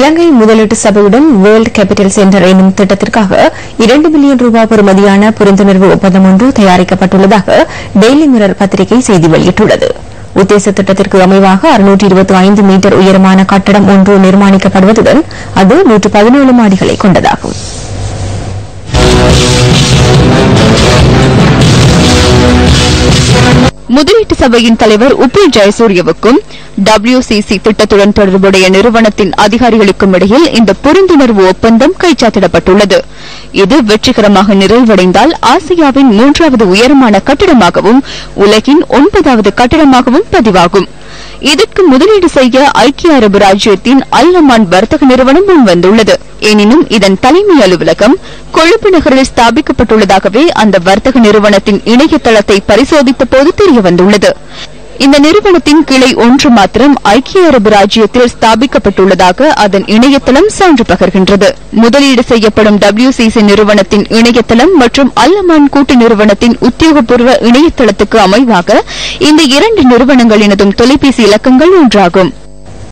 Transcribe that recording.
இலங்கை முதலீட்டு சபையுடன் world capital centre என்னும் திட்டத்திற்காக 2 மில்லியன் ரூபாய் பெறுமதியான புரிந்துணர்வு ஒப்பந்தம் ஒன்று தயாரிக்கப்பட்டுள்ளதாக டெய்லி மிரர் பத்திரிகை செய்தி வெளியிட்டுள்ளது. உத்தேச திட்டத்திற்கு அமைவாக 625 மீட்டர் உயரமான கட்டடம் ஒன்று நிர்மாணிக்கப்படுவதுடன் அது 117 மாடிகளை கொண்டதாகும். முதலீட்டு சபையின் தலைவர் உப்பில் ஜெயசூரியவுக்கும் WCC திட்டத்துடன் தொடர்புடைய நிறுவனத்தின் அதிகாரிகளுக்கும் இடையில் இந்த புரிந்துணர்வு ஒப்பந்தம் கைச்சாத்திடப்பட்டுள்ளது. இது வெற்றிகரமாக நிறைவடைந்தால் ஆசியாவின் 3வது உயரமான கட்டிடமாகவும் உலகின் 9வது கட்டிடமாகவும் பதிவாகும். இதற்கு முதலீடு செய்ய ஐக்கிய அரபு ராஜ்யத்தின் அல் அமான் வர்த்தக நிறுவனம் முன்வந்துள்ளது. எனினும் இதன் தலைமை அலுவலகம் கொழும்பு நகரில் ஸ்தாபிக்கப்பட்டுள்ளதாகவே அந்த வர்த்தக நிறுவனத்தின் இணையதளத்தை பரிசோதித்தபோது தெரியவந்துள்ளது. இந்த நிறுவனத்தின் கிளை ஒன்று மாத்திரம் ஐக்கிய அரபு ராஜ்யத்தில் ஸ்தாபிக்கப்பட்டுள்ளதாக அதன் இணையதளம் சான்று பகர்கின்றது. முதலீடு செய்யப்படும் WCC நிறுவனத்தின் இணையதளம் மற்றும் அல் அமான் கூட்டு நிறுவனத்தின் உத்தியோகபூர்வ இணையதளத்துக்கு அமைவாக இந்த 2 நிறுவனங்களினதும் தொலைபேசி இலக்கங்கள் ஒன்றாகும்.